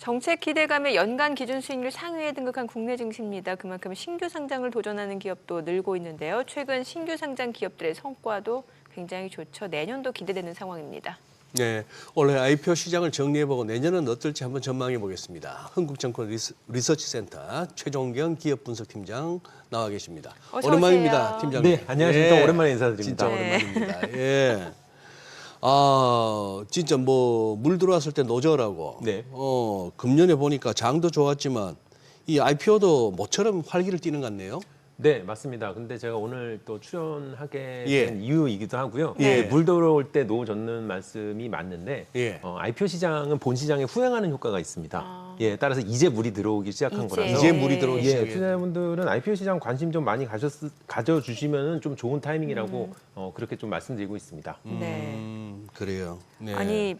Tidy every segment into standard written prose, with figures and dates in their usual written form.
정책 기대감에 연간 기준 수익률 상위에 등극한 국내 증시입니다. 그만큼 신규 상장을 도전하는 기업도 늘고 있는데요. 최근 신규 상장 기업들의 성과도 굉장히 좋죠. 내년도 기대되는 상황입니다. 네, 올해 IPO 시장을 정리해보고 내년은 어떨지 한번 전망해 보겠습니다. 흥국증권 리서치센터 최종경 기업분석팀장 나와 계십니다. 어서 오랜만입니다, 오세요. 팀장님. 네, 안녕하십니까. 오랜만에 인사드립니다. 진짜 네. 오랜만입니다. 예. 아, 진짜 뭐 물 들어왔을 때 노저라고. 네. 금년에 보니까 장도 좋았지만 이 IPO도 모처럼 활기를 띠는 것 같네요. 네, 맞습니다. 근데 제가 오늘 또 출연하게 예. 된 이유이기도 하고요. 예. 물 들어올 때 노 젓는 말씀이 맞는데 예. IPO 시장은 본 시장에 후행하는 효과가 있습니다. 아. 예, 따라서 이제 물이 들어오기 시작한 이제. 거라서 이제 물이 들어오기 예, 시작해요. 투자자분들은 IPO 시장 관심 좀 많이 가져주시면 좀 좋은 타이밍이라고 그렇게 좀 말씀드리고 있습니다. 네. 그래요. 네. 아니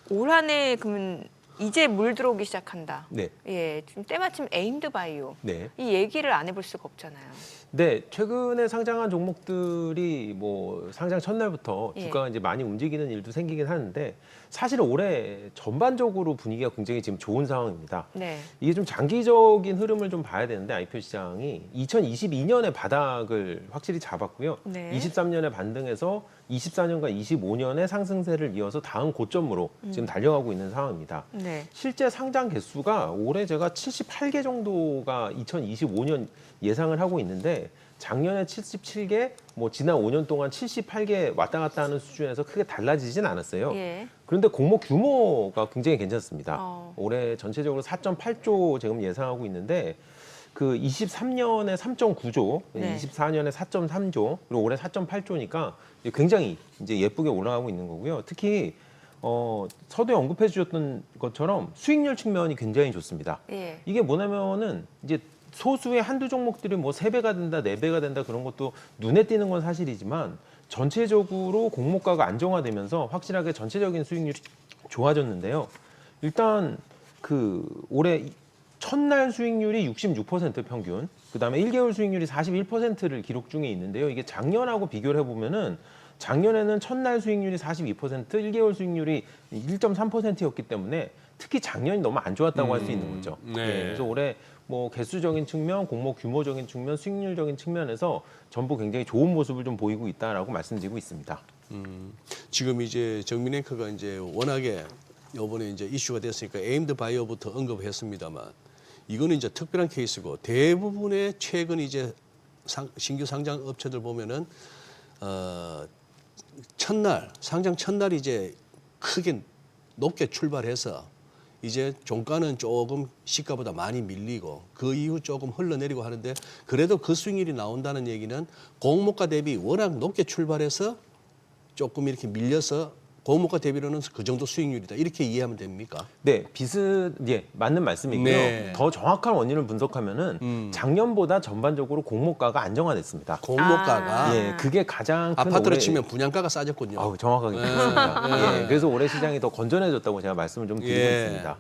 올 한해 그러면 이제 물 들어오기 시작한다. 네. 예, 지금 때마침 에임드 바이오 네. 이 얘기를 안 해볼 수가 없잖아요. 네, 최근에 상장한 종목들이 뭐 상장 첫날부터 예. 주가가 이제 많이 움직이는 일도 생기긴 하는데 사실은 올해 전반적으로 분위기가 굉장히 지금 좋은 상황입니다. 네. 이게 좀 장기적인 흐름을 좀 봐야 되는데 IPO 시장이 2022년에 바닥을 확실히 잡았고요. 네. 23년에 반등해서 24년과 25년의 상승세를 이어서 다음 고점으로 지금 달려가고 있는 상황입니다. 네. 실제 상장 개수가 올해 제가 78개 정도가 2025년 예상을 하고 있는데 작년에 77개, 뭐 지난 5년 동안 78개 왔다 갔다 하는 수준에서 크게 달라지진 않았어요. 예. 그런데 공모 규모가 굉장히 괜찮습니다. 어. 올해 전체적으로 4.8조 지금 예상하고 있는데 그 23년에 3.9조, 네. 24년에 4.3조, 그리고 올해 4.8조니까 굉장히 이제 예쁘게 올라가고 있는 거고요. 특히 서두에 언급해 주셨던 것처럼 수익률 측면이 굉장히 좋습니다. 예. 이게 뭐냐면은 이제 소수의 한두 종목들이 뭐 3배가 된다, 4배가 된다 그런 것도 눈에 띄는 건 사실이지만 전체적으로 공모가가 안정화되면서 확실하게 전체적인 수익률이 좋아졌는데요. 일단 그 올해 첫날 수익률이 66% 평균, 그다음에 1개월 수익률이 41%를 기록 중에 있는데요. 이게 작년하고 비교를 해보면은 작년에는 첫날 수익률이 42%, 1개월 수익률이 1.3%였기 때문에 특히 작년이 너무 안 좋았다고 할 수 있는 거죠. 네. 예, 그래서 올해 뭐 개수적인 측면, 공모 규모적인 측면, 수익률적인 측면에서 전부 굉장히 좋은 모습을 좀 보이고 있다라고 말씀드리고 있습니다. 지금 이제 정민 앵커가 이제 워낙에 이번에 이제 이슈가 됐으니까 에임드 바이오부터 언급했습니다만 이거는 이제 특별한 케이스고 대부분의 최근 이제 신규 상장 업체들 보면은 첫날 상장 첫날 이제 크게 높게 출발해서 이제 종가는 조금 시가보다 많이 밀리고 그 이후 조금 흘러내리고 하는데 그래도 그 수익률이 나온다는 얘기는 공모가 대비 워낙 높게 출발해서 조금 이렇게 밀려서 공모가 대비로는 그 정도 수익률이다 이렇게 이해하면 됩니까? 네, 예, 맞는 말씀이고요. 네. 더 정확한 원인을 분석하면은 작년보다 전반적으로 공모가가 안정화됐습니다. 공모가가 예, 그게 가장 큰 아파트로 올해- 치면 분양가가 싸졌군요. 아우, 정확하게 그렇습니다. 예, 그래서 올해 시장이 더 건전해졌다고 제가 말씀을 좀 드리고 있습니다.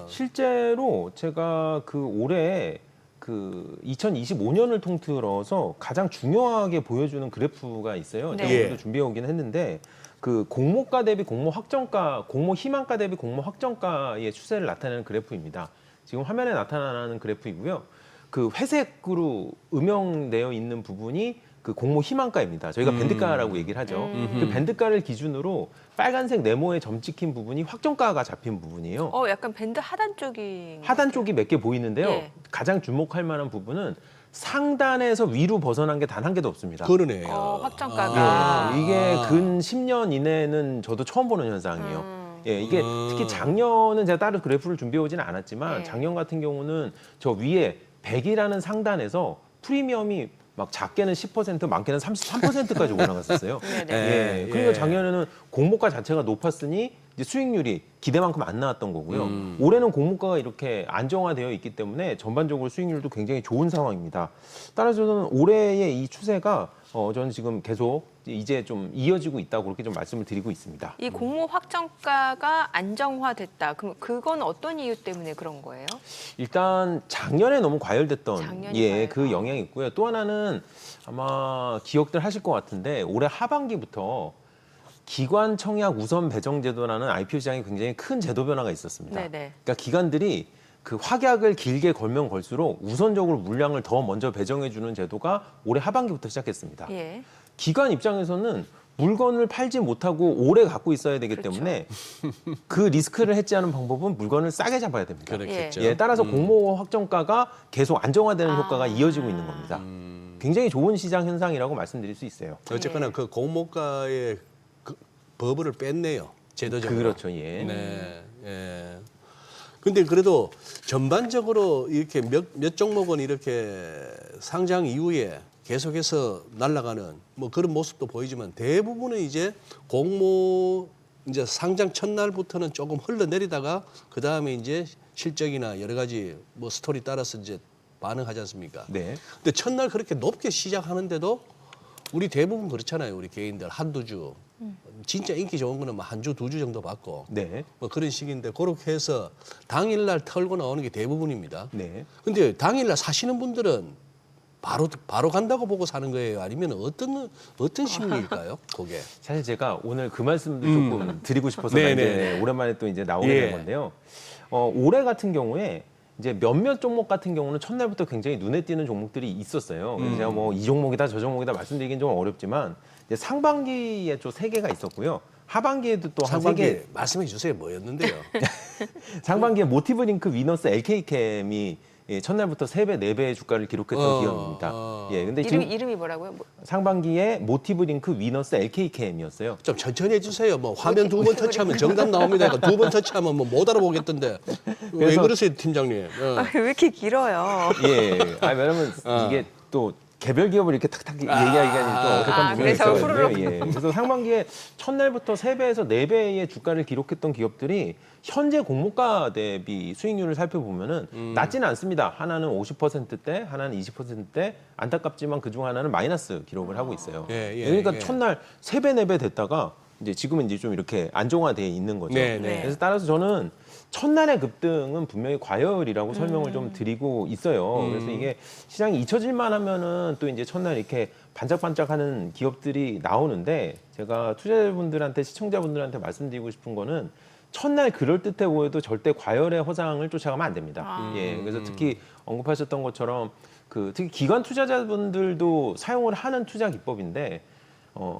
실제로 제가 그 올해 그 2025년을 통틀어서 가장 중요하게 보여주는 그래프가 있어요. 네. 제가 예. 오늘도 준비해 오긴 했는데 그 공모가 대비 공모 확정가, 공모 희망가 대비 공모 확정가의 추세를 나타내는 그래프입니다. 지금 화면에 나타나는 그래프이고요. 그 회색으로 음영되어 있는 부분이 그 공모 희망가입니다. 저희가 밴드가라고 얘기를 하죠. 그 밴드가를 기준으로 빨간색 네모에 점 찍힌 부분이 확정가가 잡힌 부분이에요. 약간 밴드 하단 쪽이 하단 쪽이 몇 개 보이는데요. 예. 가장 주목할 만한 부분은 상단에서 위로 벗어난 게 단 한 개도 없습니다. 그러네요. 확정가가. 예, 이게 근 10년 이내는 저도 처음 보는 현상이에요. 예, 이게 특히 작년은 제가 따로 그래프를 준비해 오지는 않았지만 네. 작년 같은 경우는 저 위에 100이라는 상단에서 프리미엄이 막 작게는 10%, 많게는 33%까지 올라갔었어요. 네네. 예, 그러니까 작년에는 공모가 자체가 높았으니 이제 수익률이 기대만큼 안 나왔던 거고요. 올해는 공모가가 이렇게 안정화되어 있기 때문에 전반적으로 수익률도 굉장히 좋은 상황입니다. 따라서 저는 올해의 이 추세가 저는 지금 계속 이제 좀 이어지고 있다고 그렇게 좀 말씀을 드리고 있습니다. 이 공모 확정가가 안정화됐다. 그럼 그건 어떤 이유 때문에 그런 거예요? 일단 작년에 너무 과열됐던 작년이 그 영향이 있고요. 또 하나는 아마 기억들 하실 것 같은데 올해 하반기부터 기관 청약 우선 배정 제도라는 IPO 시장에 굉장히 큰 제도 변화가 있었습니다. 네네. 그러니까 기관들이 그 확약을 길게 걸면 걸수록 우선적으로 물량을 더 먼저 배정해 주는 제도가 올해 하반기부터 시작했습니다. 예. 기관 입장에서는 물건을 팔지 못하고 오래 갖고 있어야 되기 그렇죠. 때문에 그 리스크를 해지하는 방법은 물건을 싸게 잡아야 됩니다. 그렇겠죠. 예, 따라서 공모 확정가가 계속 안정화되는 효과가 이어지고 있는 겁니다. 굉장히 좋은 시장 현상이라고 말씀드릴 수 있어요. 어쨌거나 그 공모가의 그 버블을 뺐네요. 제도적으로. 그렇죠, 예. 네. 예. 근데 그래도 전반적으로 이렇게 몇 종목은 이렇게 상장 이후에 계속해서 날아가는 뭐 그런 모습도 보이지만 대부분은 이제 공모 이제 상장 첫날부터는 조금 흘러내리다가 그 다음에 이제 실적이나 여러 가지 뭐 스토리 따라서 이제 반응하지 않습니까? 네. 근데 첫날 그렇게 높게 시작하는데도 우리 대부분 그렇잖아요. 우리 개인들 한두 주. 진짜 인기 좋은 거는 뭐 한 주, 두 주 정도 받고 네. 뭐 그런 식인데 그렇게 해서 당일날 털고 나오는 게 대부분입니다. 네. 근데 당일날 사시는 분들은 바로 간다고 보고 사는 거예요? 아니면 어떤 심리일까요? 그게. 사실 제가 오늘 그 말씀도 조금 드리고 싶어서 네네. 이제 오랜만에 또 이제 나오게 예. 된 건데요. 올해 같은 경우에 이제 몇몇 종목 같은 경우는 첫날부터 굉장히 눈에 띄는 종목들이 있었어요. 그래서 제가 뭐 이 종목이다 저 종목이다 말씀드리긴 좀 어렵지만 이제 상반기에 좀 3개가 있었고요. 하반기에도 또 한 3개. 상반기에 말씀해 주세요. 뭐였는데요? 상반기에 모티브링크 위너스 LK캠이 첫날부터 3배, 4배의 주가를 기록했던 기업입니다. 예, 근데 지금 이름이 뭐라고요? 뭐, 상반기에 모티브링크 위너스 LK캠이었어요. 좀 천천히 해주세요. 뭐 화면 2번 터치하면 정답 나옵니다. 2번 터치하면 뭐 못 알아보겠던데. 왜 그래서- 그러세요, 팀장님? 왜 이렇게 길어요? 예, 왜냐면 이게 또 개별 기업을 이렇게 탁탁 얘기하기가 좀 어색한 부분이 그래서 있어요. 후루룩. 예, 그래서 상반기에 첫날부터 3배에서 4배의 주가를 기록했던 기업들이 현재 공모가 대비 수익률을 살펴보면은 낮지는 않습니다. 하나는 50%대, 하나는 20%대. 안타깝지만 그중 하나는 마이너스 기록을 하고 있어요. 그러니까 예. 첫날 3배, 4배 됐다가 이제 지금은 이제 좀 이렇게 안정화되어 있는 거죠. 네. 그래서 따라서 저는 첫날의 급등은 분명히 과열이라고 설명을 좀 드리고 있어요. 그래서 이게 시장이 잊혀질만 하면은 또 이제 첫날 이렇게 반짝반짝하는 기업들이 나오는데 제가 투자자분들한테 시청자분들한테 말씀드리고 싶은 거는 첫날 그럴듯해 보여도 절대 과열의 허상을 쫓아가면 안 됩니다. 예, 그래서 특히 언급하셨던 것처럼 그 특히 기관 투자자분들도 사용을 하는 투자 기법인데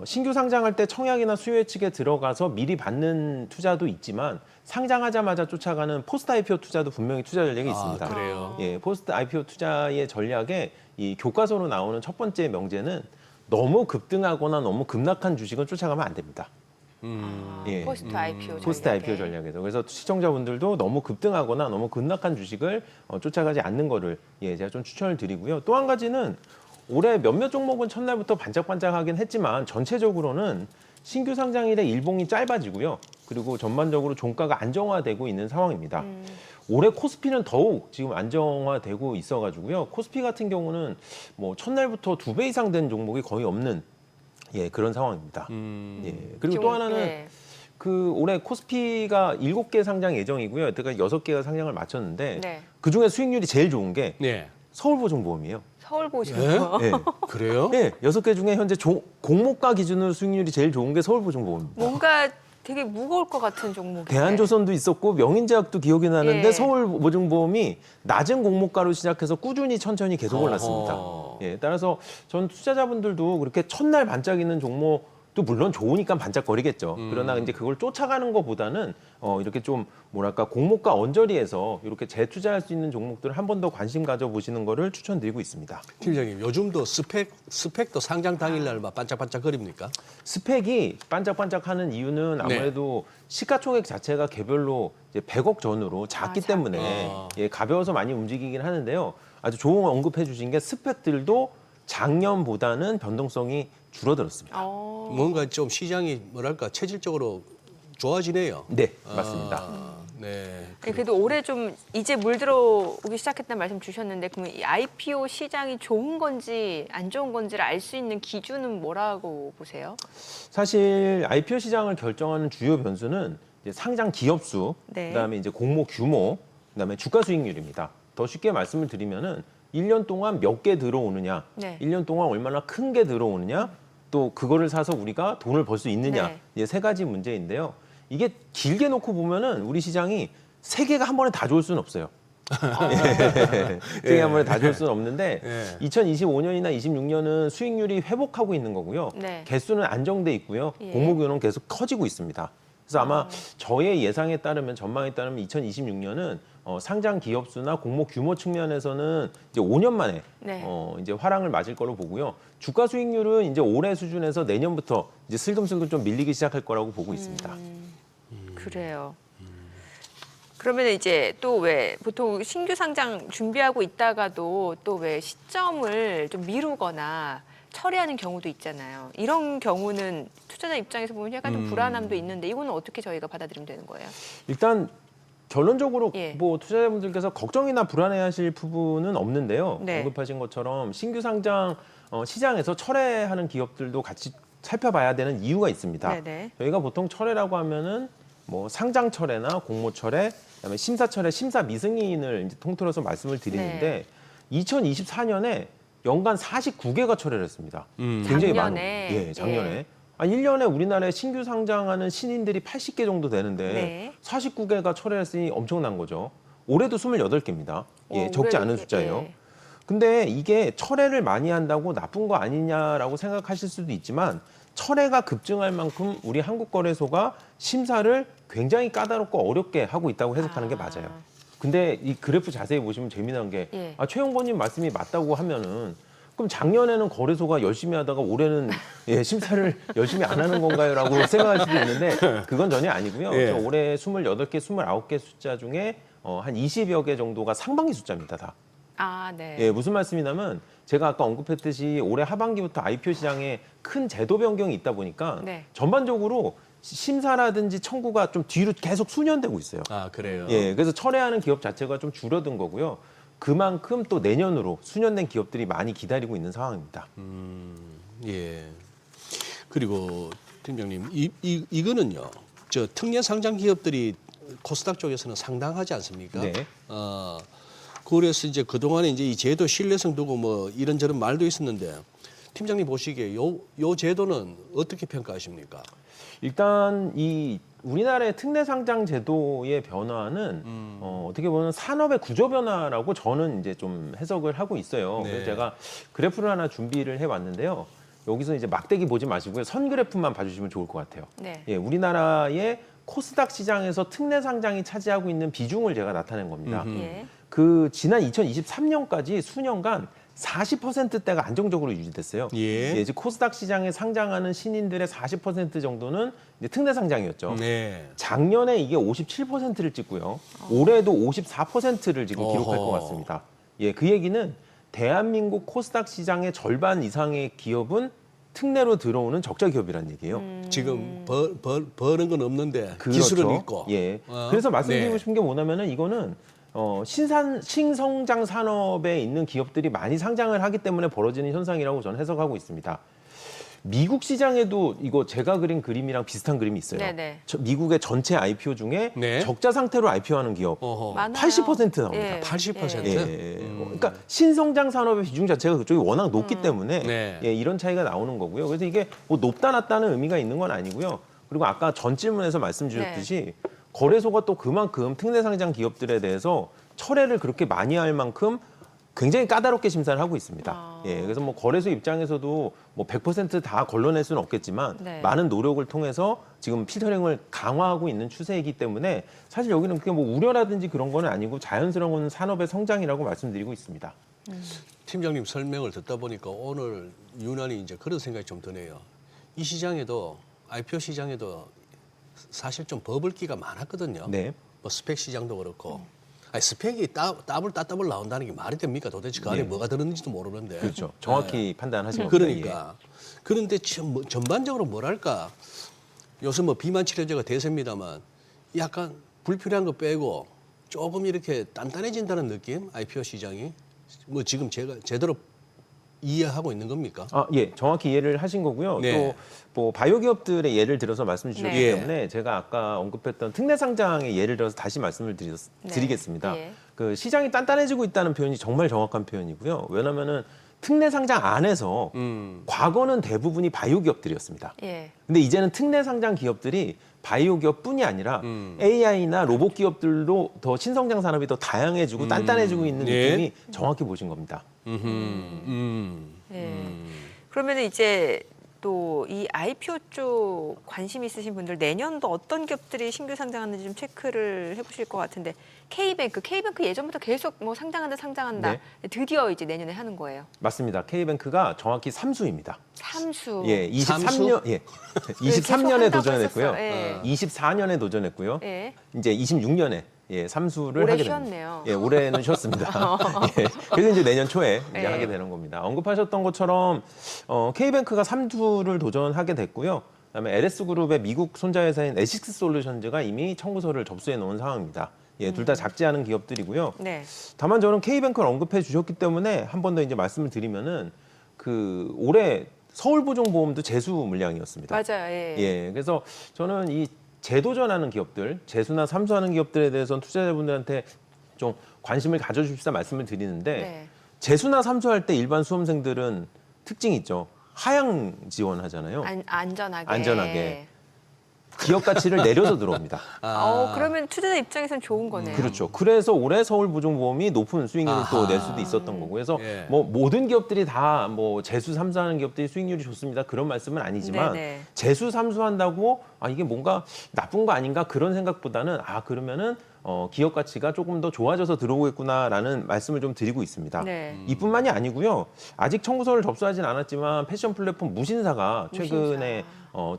신규 상장할 때 청약이나 수요 예측에 들어가서 미리 받는 투자도 있지만 상장하자마자 쫓아가는 포스트 IPO 투자도 분명히 투자 전략이 있습니다. 그래요? 예, 포스트 IPO 투자의 전략에 이 교과서로 나오는 첫 번째 명제는 너무 급등하거나 너무 급락한 주식은 쫓아가면 안 됩니다. 예. 포스트 IPO 포스트 IPO 전략에서 그래서 시청자분들도 너무 급등하거나 너무 급락한 주식을 쫓아가지 않는 거를 제가 좀 추천을 드리고요. 또 한 가지는 올해 몇몇 종목은 첫날부터 반짝반짝하긴 했지만 전체적으로는 신규 상장일의 일봉이 짧아지고요. 그리고 전반적으로 종가가 안정화되고 있는 상황입니다. 올해 코스피는 더욱 지금 안정화되고 있어가지고요. 코스피 같은 경우는 뭐 첫날부터 2배 이상 된 종목이 거의 없는 그런 상황입니다. 그리고 또 하나는 그 올해 코스피가 7개 상장 예정이고요. 여태까지 6개가 상장을 마쳤는데 네. 그중에 수익률이 제일 좋은 게 네. 서울보증보험이에요. 서울 보시면 네. 그래요? 네, 6개 중에 현재 공모가 기준으로 수익률이 제일 좋은 게 서울보증보험입니다. 뭔가 되게 무거울 것 같은 종목인데. 대한조선도 있었고 명인제약도 기억이 나는데 예. 서울보증보험이 낮은 공모가로 시작해서 꾸준히 천천히 계속 올랐습니다. 어허. 따라서 전 투자자분들도 그렇게 첫날 반짝이는 종목도 물론 좋으니까 반짝거리겠죠. 그러나 이제 그걸 쫓아가는 것보다는 이렇게 좀 뭐랄까 공모가 언저리에서 이렇게 재투자할 수 있는 종목들을 한 번 더 관심 가져보시는 거를 추천드리고 있습니다. 팀장님, 요즘도 스펙도 상장 당일날 막 반짝반짝거립니까? 스펙이 반짝반짝하는 이유는 아무래도 시가총액 자체가 개별로 이제 100억 전후로 작기 작게. 때문에 가벼워서 많이 움직이긴 하는데요. 아주 좋은 언급해 주신 게 스펙들도 작년보다는 변동성이 줄어들었습니다. 뭔가 좀 시장이 뭐랄까 체질적으로 좋아지네요. 네, 맞습니다. 네. 그래도 올해 좀 이제 물 들어오기 시작했다는 말씀 주셨는데 그러면 이 IPO 시장이 좋은 건지 안 좋은 건지를 알 수 있는 기준은 뭐라고 보세요? 사실 IPO 시장을 결정하는 주요 변수는 이제 상장 기업 수, 네. 그다음에 이제 공모 규모, 그다음에 주가 수익률입니다. 더 쉽게 말씀을 드리면은 1년 동안 몇 개 들어오느냐, 네. 1년 동안 얼마나 큰 게 들어오느냐, 또 그거를 사서 우리가 돈을 벌 수 있느냐. 네. 이제 세 가지 문제인데요. 이게 길게 놓고 보면은 우리 시장이 세 개가 한 번에 다 좋을 수는 없어요. 세 개가 한 번에 다 좋을 수는 없는데 예. 2025년이나 26년은 수익률이 회복하고 있는 거고요. 네. 개수는 안정돼 있고요. 예. 공모규모는 계속 커지고 있습니다. 그래서 아마 저의 예상에 따르면 전망에 따르면 2026년은 상장 기업 수나 공모 규모 측면에서는 이제 5년 만에 네. 이제 화랑을 맞을 거로 보고요. 주가 수익률은 이제 올해 수준에서 내년부터 이제 슬금슬금 좀 밀리기 시작할 거라고 보고 있습니다. 그래요. 그러면 이제 또 왜 보통 신규 상장 준비하고 있다가도 또 왜 시점을 좀 미루거나 처리하는 경우도 있잖아요. 이런 경우는 투자자 입장에서 보면 약간 좀 불안함도 있는데 이거는 어떻게 저희가 받아들이면 되는 거예요? 일단 결론적으로 예. 뭐 투자자분들께서 걱정이나 불안해하실 부분은 없는데요. 네. 언급하신 것처럼 신규 상장 시장에서 철회하는 기업들도 같이 살펴봐야 되는 이유가 있습니다. 네네. 저희가 보통 철회라고 하면은 뭐 상장 철회나 공모 철회, 그다음에 심사 철회, 심사 미승인을 이제 통틀어서 말씀을 드리는데 2024년에 연간 49개가 철회를 했습니다. 굉장히 많은. 작년에. 예, 작년에. 예. 1년에 우리나라에 신규 상장하는 신인들이 80개 정도 되는데 네. 49개가 철회했으니 엄청난 거죠. 올해도 28개입니다. 예, 오, 적지 올해도 않은 이렇게, 숫자예요. 예. 근데 이게 철회를 많이 한다고 나쁜 거 아니냐라고 생각하실 수도 있지만 철회가 급증할 만큼 우리 한국거래소가 심사를 굉장히 까다롭고 어렵게 하고 있다고 해석하는 게 맞아요. 근데 이 그래프 자세히 보시면 재미난 게 예. 최영권님 말씀이 맞다고 하면은 그럼 작년에는 거래소가 열심히 하다가 올해는 심사를 열심히 안 하는 건가요?라고 생각할 수도 있는데 그건 전혀 아니고요. 예. 저 올해 28개, 29개 숫자 중에 한 20여 개 정도가 상반기 숫자입니다. 다. 아, 네. 예, 무슨 말씀이냐면 제가 아까 언급했듯이 올해 하반기부터 IPO 시장에 큰 제도 변경이 있다 보니까 네. 전반적으로 심사라든지 청구가 좀 뒤로 계속 수년되고 있어요. 아 그래요. 예, 그래서 철회하는 기업 자체가 좀 줄어든 거고요. 그만큼 또 내년으로 수년된 기업들이 많이 기다리고 있는 상황입니다. 예. 그리고 팀장님 이거는요. 저 특례 상장 기업들이 코스닥 쪽에서는 상당하지 않습니까? 네. 그래서 이제 그동안에 이제 이 제도 신뢰성 두고 뭐 이런저런 말도 있었는데 팀장님 보시기에 요 제도는 어떻게 평가하십니까? 일단 이 우리나라의 특례 상장 제도의 변화는 어떻게 보면 산업의 구조 변화라고 저는 이제 좀 해석을 하고 있어요. 네. 그래서 제가 그래프를 하나 준비를 해왔는데요. 여기서 이제 막대기 보지 마시고요. 선 그래프만 봐주시면 좋을 것 같아요. 네. 예, 우리나라의 코스닥 시장에서 특례 상장이 차지하고 있는 비중을 제가 나타낸 겁니다. 예. 그 지난 2023년까지 수년간 40%대가 안정적으로 유지됐어요. 예. 즉 코스닥 시장에 상장하는 신인들의 40% 정도는 이제 특례 상장이었죠. 네. 작년에 이게 57%를 찍고요. 올해도 54%를 지금 기록할 것 어허. 같습니다. 예, 그 얘기는 대한민국 코스닥 시장의 절반 이상의 기업은 특례로 들어오는 적자 기업이라는 얘기예요. 지금 버는 건 없는데 그렇죠. 기술은 있고. 예. 그래서 말씀드리고 네. 싶은 게 뭐냐면은 이거는 신성장 산업에 있는 기업들이 많이 상장을 하기 때문에 벌어지는 현상이라고 저는 해석하고 있습니다. 미국 시장에도 이거 제가 그린 그림이랑 비슷한 그림이 있어요. 네네. 미국의 전체 IPO 중에 네. 적자 상태로 IPO하는 기업 어허. 많아요. 80% 나옵니다. 예. 80%? 예. 그러니까 신성장 산업의 비중 자체가 그쪽이 워낙 높기 때문에 네. 예, 이런 차이가 나오는 거고요. 그래서 이게 뭐 높다 낮다는 의미가 있는 건 아니고요. 그리고 아까 전 질문에서 말씀 주셨듯이 거래소가 또 그만큼 특례 상장 기업들에 대해서 철회를 그렇게 많이 할 만큼 굉장히 까다롭게 심사를 하고 있습니다. 예, 그래서 뭐 거래소 입장에서도 뭐 100%다 걸러낼 수는 없겠지만 네. 많은 노력을 통해서 지금 필터링을 강화하고 있는 추세이기 때문에 사실 여기는 그게 뭐 우려라든지 그런 건 아니고 자연스러운 산업의 성장이라고 말씀드리고 있습니다. 팀장님 설명을 듣다 보니까 오늘 유난히 이제 그런 생각이 좀 드네요. 이 시장에도 IPO 시장에도 사실 좀 버블기가 많았거든요. 네. 뭐 스펙 시장도 그렇고. 아니, 스펙이 따블 나온다는 게 말이 됩니까? 도대체 그 안에 네. 뭐가 들었는지도 모르는데. 그렇죠. 정확히 판단하신 겁니다. 그러니까. 그런데 전반적으로 뭐랄까. 요새 뭐 비만 치료제가 대세입니다만 약간 불필요한 거 빼고 조금 이렇게 단단해진다는 느낌? IPO 시장이. 뭐 지금 제가 제대로 이해하고 있는 겁니까? 예, 정확히 이해를 하신 거고요. 네. 또 뭐 바이오 기업들의 예를 들어서 말씀 주셨기 네. 때문에 제가 아까 언급했던 특례 상장의 예를 들어서 다시 말씀을 드리겠습니다. 예. 그 시장이 단단해지고 있다는 표현이 정말 정확한 표현이고요. 왜냐하면은 특례 상장 안에서 과거는 대부분이 바이오 기업들이었습니다. 예. 근데 이제는 특례 상장 기업들이 바이오 기업뿐이 아니라 AI나 로봇 기업들도 더 신성장 산업이 더 다양해지고 단단해지고 있는 예. 느낌이 정확히 보신 겁니다. 예. 그러면 이제 또 이 IPO 쪽 관심 있으신 분들 내년도 어떤 기업들이 신규 상장하는지 좀 체크를 해보실 것 같은데 K뱅크 예전부터 계속 뭐 상장한다. 네. 드디어 이제 내년에 하는 거예요. 맞습니다. K뱅크가 정확히 3수입니다. 삼수. 예, 23년, 예, 계속 23년에 한다고 도전했고요. 했었어요. 예. 24년에 도전했고요. 예. 이제 26년에 예, 3수를 올해 하게 쉬었네요. 됩니다. 예, 올해는 쉬었습니다. 예, 그래서 이제 내년 초에 이제 예. 하게 되는 겁니다. 언급하셨던 것처럼 K뱅크가 3수를 도전하게 됐고요. 그다음에 LS그룹의 미국 손자회사인 에식스 솔루션즈가 이미 청구서를 접수해 놓은 상황입니다. 예, 둘 다 작지 않은 기업들이고요. 네. 다만 저는 K뱅크를 언급해 주셨기 때문에 한 번 더 이제 말씀을 드리면은 그 올해 서울보증보험도 재수 물량이었습니다. 맞아요. 예. 예, 그래서 저는 이 재도전하는 기업들, 재수나 삼수하는 기업들에 대해서는 투자자분들한테 좀 관심을 가져주십사 말씀을 드리는데 네. 재수나 삼수할 때 일반 수험생들은 특징이 있죠. 하향 지원하잖아요. 안전하게. 안전하게. 기업 가치를 내려서 들어옵니다. 그러면 투자자 입장에서는 좋은 거네요. 그렇죠. 그래서 올해 서울보증보험이 높은 수익률을 아하. 또 낼 수도 있었던 거고. 그래서 예. 뭐 모든 기업들이 다 뭐 재수 삼수하는 기업들이 수익률이 좋습니다. 그런 말씀은 아니지만 네네. 재수 삼수한다고 이게 뭔가 나쁜 거 아닌가 그런 생각보다는 그러면은 기업 가치가 조금 더 좋아져서 들어오겠구나라는 말씀을 좀 드리고 있습니다. 네. 이뿐만이 아니고요. 아직 청구서를 접수하진 않았지만 패션 플랫폼 무신사가 최근에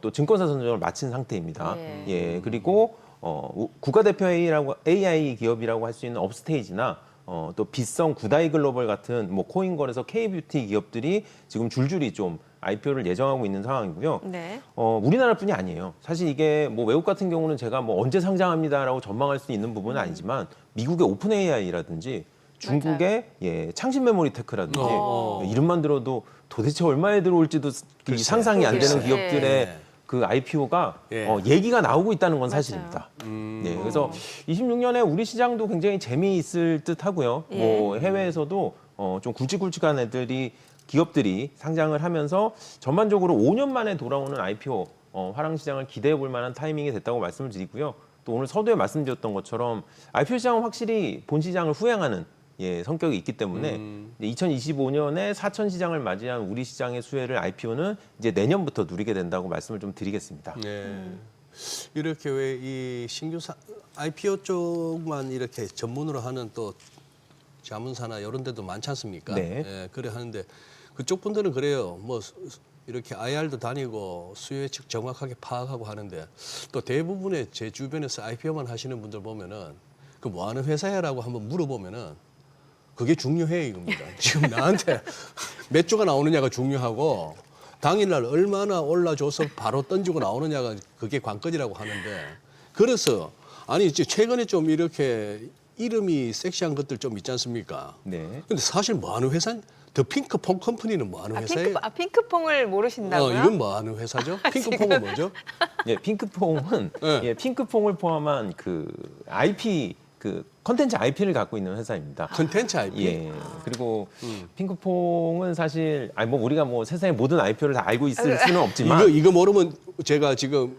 또 증권사 선정을 마친 상태입니다. 네. 예, 그리고 국가대표 AI 기업이라고 할 수 있는 업스테이지나 또 빗성 구다이 글로벌 같은 뭐 코인거래소 K뷰티 기업들이 지금 줄줄이 좀 IPO를 예정하고 있는 상황이고요. 네. 우리나라뿐이 아니에요. 사실 이게 뭐 외국 같은 경우는 제가 뭐 언제 상장합니다라고 전망할 수 있는 부분은 아니지만 미국의 오픈 AI라든지 중국의 창신 메모리 테크라든지 이름만 들어도 도대체 얼마에 들어올지도 글쎄. 상상이 안 되는 글쎄. 기업들의 예. 그 IPO가 예. 얘기가 나오고 있다는 건 맞아요. 사실입니다. 네, 그래서 26년에 우리 시장도 굉장히 재미있을 듯 하고요. 예. 뭐 해외에서도 좀 굵직굵직한 기업들이 상장을 하면서 전반적으로 5년 만에 돌아오는 IPO 화랑 시장을 기대해 볼 만한 타이밍이 됐다고 말씀을 드리고요. 또 오늘 서두에 말씀드렸던 것처럼 IPO 시장은 확실히 본 시장을 후행하는 성격이 있기 때문에 2025년에 사천 시장을 맞이한 우리 시장의 수혜를 IPO는 이제 내년부터 누리게 된다고 말씀을 좀 드리겠습니다. 네. 이렇게 왜 이 신규 IPO 쪽만 이렇게 전문으로 하는 또 자문사나 이런 데도 많지 않습니까? 네. 예, 그래 하는데 그쪽 분들은 그래요. 뭐 이렇게 IR도 다니고 수요 예측 정확하게 파악하고 하는데 또 대부분의 제 주변에서 IPO만 하시는 분들 보면은 그 뭐 하는 회사야라고 한번 물어보면은 그게 중요해 이겁니다. 지금 나한테 몇 주가 나오느냐가 중요하고 당일날 얼마나 올라줘서 바로 던지고 나오느냐가 그게 관건이라고 하는데 그래서 아니 이제 최근에 좀 이렇게 이름이 섹시한 것들 좀 있지 않습니까? 네. 근데 사실 뭐 하는 회사? 더 핑크퐁 컴퍼니는 뭐 하는 회사예요? 핑크퐁을 모르신다고요? 이건 뭐 하는 회사죠? 핑크퐁은 뭐죠? 예, 핑크퐁은 네. 핑크퐁을 포함한 그 IP 그 컨텐츠 IP를 갖고 있는 회사입니다. 컨텐츠 IP. 예. 그리고 핑크퐁은 사실 뭐 우리가 뭐 세상의 모든 IPO를 다 알고 있을 수는 없지만 이거 모르면 제가 지금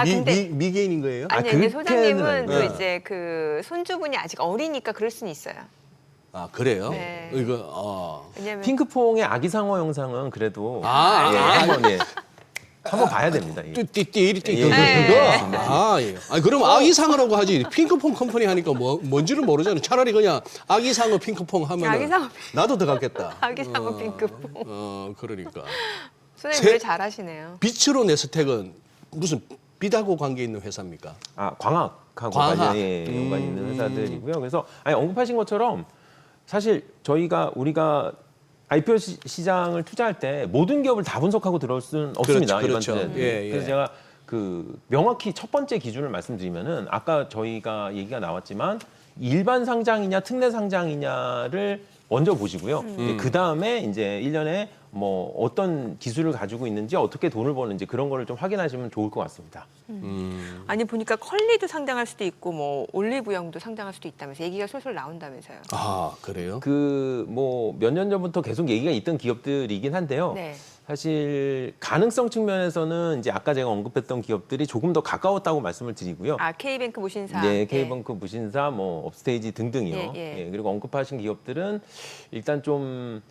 근데- 미개인인 거예요? 아니 근데 그렇게는 소장님은 아니고요. 또 이제 그 손주분이 아직 어리니까 그럴 수는 있어요. 아 그래요? 네. 이거 왜냐면 핑크퐁의 아기상어 영상은 그래도 아. 한번 봐야 됩니다. 예. 띠띠띠띠 예, 그거. 예. 예. 그럼 아기상어라고 하지. 핑크퐁 컴퍼니 하니까 뭔지를 모르잖아요. 차라리 그냥 아기상어 핑크퐁 하면 아기상어 나도 더 같겠다. 아기상어 핑크퐁. 그러니까 소장님 세- 노래 잘하시네요. 빛으로 네스텍은 무슨 빛하고 관계 있는 회사입니까? 광학하고 광학. 연관 있는 회사들이고요. 그래서 언급하신 것처럼 사실 우리가 IPO 시장을 투자할 때 모든 기업을 다 분석하고 들어올 수는 없습니다. 그렇죠. 일반 투자자들이. 예, 예. 그래서 제가 그 명확히 첫 번째 기준을 말씀드리면은 아까 저희가 얘기가 나왔지만 일반 상장이냐 특례 상장이냐를 먼저 보시고요. 그 다음에 이제 1년에 뭐 어떤 기술을 가지고 있는지 어떻게 돈을 버는지 그런 거를 좀 확인하시면 좋을 것 같습니다. 아니 보니까 컬리도 상장할 수도 있고 뭐 올리브영도 상장할 수도 있다면서 얘기가 솔솔 나온다면서요. 아, 그래요? 그 뭐 몇 년 전부터 계속 얘기가 있던 기업들이긴 한데요. 네. 사실 가능성 측면에서는 이제 아까 제가 언급했던 기업들이 조금 더 가까웠다고 말씀을 드리고요. 아 K뱅크 무신사. 네, K뱅크 무신사, 뭐 업스테이지 등등이요. 예, 예. 그리고 언급하신 기업들은 일단 좀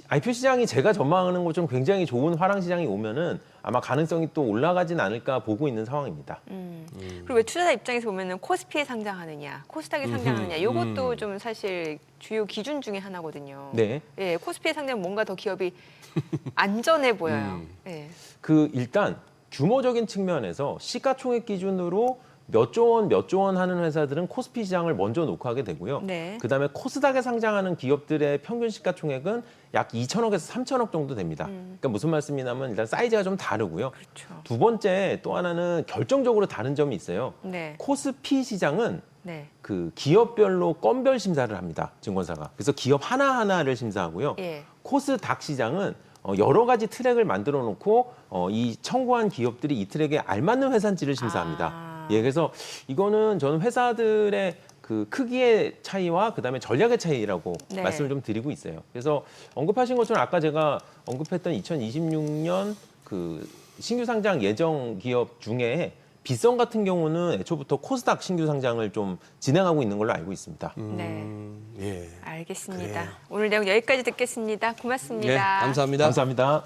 IPO 시장이 제가 전망하는 것좀 굉장히 좋은 화랑 시장이 오면은 아마 가능성이 또 올라가진 않을까 보고 있는 상황입니다. 그리고 왜 투자자 입장에서 보면은 코스피에 상장하느냐, 코스닥에 상장하느냐, 이것도 좀 사실 주요 기준 중에 하나거든요. 네. 예, 코스피에 상장하면 뭔가 더 기업이 안전해 보여요. 예. 그 일단 규모적인 측면에서 시가총액 기준으로 몇 조 원 하는 회사들은 코스피 시장을 먼저 놓고 되고요. 네. 그다음에 코스닥에 상장하는 기업들의 평균 시가총액은 약 2천억에서 3천억 정도 됩니다. 그러니까 무슨 말씀이냐면 일단 사이즈가 좀 다르고요. 그렇죠. 두 번째 또 하나는 결정적으로 다른 점이 있어요. 네. 코스피 시장은 네. 그 기업별로 건별 심사를 합니다. 증권사가. 그래서 기업 하나하나를 심사하고요. 예. 코스닥 시장은 여러 가지 트랙을 만들어 놓고 이 청구한 기업들이 이 트랙에 알맞는 회사인지를 심사합니다. 아. 예, 그래서 이거는 저는 회사들의 그 크기의 차이와 그다음에 전략의 차이라고 네. 말씀을 좀 드리고 있어요. 그래서 언급하신 것처럼 아까 제가 언급했던 2026년 그 신규 상장 예정 기업 중에 빗성 같은 경우는 애초부터 코스닥 신규 상장을 좀 진행하고 있는 걸로 알고 있습니다. 네. 예. 알겠습니다. 그래요. 오늘 내용 여기까지 듣겠습니다. 고맙습니다. 예, 감사합니다. 감사합니다.